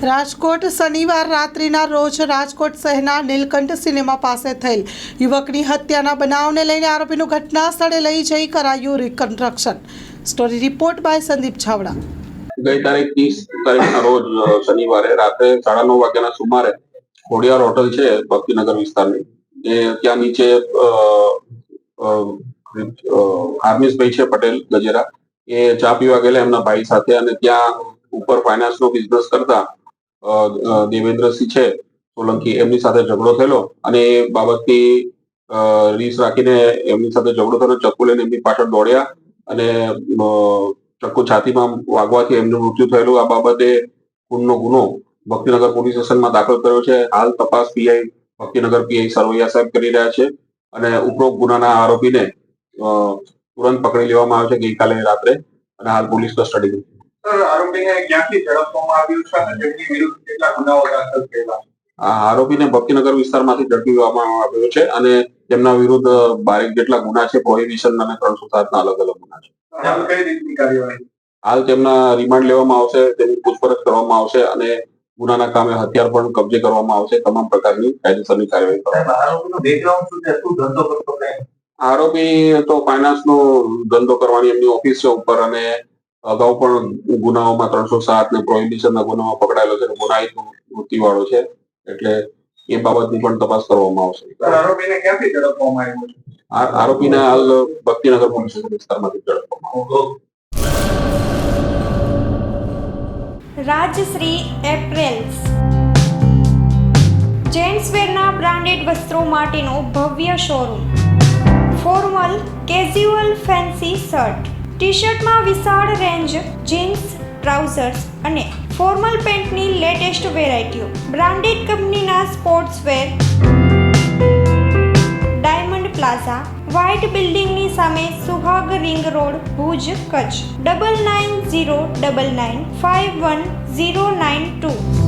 રાજકોટ શનિવાર રાત્રિના રોજ રાજકોટ શહેરના નીલકંઠ સિનેમા પાસે થયેલ યુવકની હત્યાના બનાવને લઈને આરોપીનું ઘટના સ્થળે લઈ જઈ કરાયું reconstruction. Story report by Sandeep Chhavda. ગઈ તારીખ 30 તારીખના રોજ શનિવારે રાત્રે 9:30 વાગ્યાના સુમારે ખોડિયાર હોટલ છે ભક્તિનગર વિસ્તારની, એ ત્યાં નીચે હાર્મિશભાઈ છે પટેલ ગજેરા, એ ચા પીવા ગયેલા એમના ભાઈ સાથે, અને ત્યાં ઉપર ફાઇનાન્સ નો બિઝનેસ કરતા દેવેન્દ્રસિંહ છે સોલંકી, એમની સાથે ઝઘડો થયેલો અને એ બાબતથી રીસ રાખીને એમની સાથે ઝઘડો થયેલો. ચક્કુ લઈને એમની પાછળ દોડ્યા અને ચક્કુ છાતીમાં વાગવાથી એમનું મૃત્યુ થયેલું. આ બાબતે ખૂનનો ગુનો ભક્તિનગર પોલીસ સ્ટેશનમાં દાખલ કર્યો છે. હાલ તપાસ પીઆઈ ભક્તિનગર પીઆઈ સરવૈયા સાહેબ કરી રહ્યા છે અને ઉપરોક્ત ગુનાના આરોપીને તુરંત પકડી લેવામાં આવ્યો છે ગઈકાલે રાત્રે, અને હાલ પોલીસ કસ્ટડીમાં. આરોપીને ક્યાંથી ઝડપવામાં આવ્યું છે અને તેમની વિરુદ્ધ કેટલા ગુનાઓ દાખલ થયેલા? આરોપીને ભક્તિનગર વિસ્તારમાંથી ઝડપી લેવામાં આવ્યો છે અને તેમના વિરુદ્ધ 12 જેટલા ગુના છે, પ્રોહિબિશન અને 307 ના અલગ અલગ ગુના છે. કઈ રીતની કાર્યવાહી? હાલ તેમના રિમાન્ડ લેવામાં આવશે, તેમની પૂછપરછ કરવામાં આવશે અને ગુનાના કામે હથિયાર પણ કબજે કરવામાં આવશે. તમામ પ્રકારની કાયદેસરની કાર્યવાહી કરવામાં આવશે. આરોપીનો બેકગ્રાઉન્ડ શું છે? શું ધંધો કરતો? આરોપી તો ફાઇનાન્સ નો ધંધો કરવાની એમની ઓફિસ છે ઉપર, અને અગાઉ પણ ગુનાઓમાં 307 ને પ્રોહિબિશન ના ગુનામાં પકડાયેલો છે, ગુનાહિત વૃત્તિવાળો છે, એટલે એ બાબતની પણ તપાસ કરવામાં આવશે. આરોપીને ક્યાંથી ઝડપવામાં આવ્યો છે? આરોપીને હાલ ભક્તિનગર પોલીસ વિસ્તારમાંથી ઝડપવામાં આવ્યો. રાજશ્રી એપ્રેલ્સ જેન્ટ્સવેરના બ્રાન્ડેડ વસ્ત્રો માટેનો ભવ્ય showroom. Formal, casual, fancy shirt, ટી શર્ટમાં વિશાળ રેન્જ, જીન્સ, ટ્રાઉઝર્સ અને ફોર્મલ પેન્ટની લેટેસ્ટ વેરાયટીઓ. બ્રાન્ડેડ કંપનીના સ્પોર્ટ્સવેર. ડાયમંડ પ્લાઝા, વ્હાઇટ બિલ્ડિંગની સામે, સુહાગ રિંગ રોડ, ભુજ, કચ્છ. 9909951092.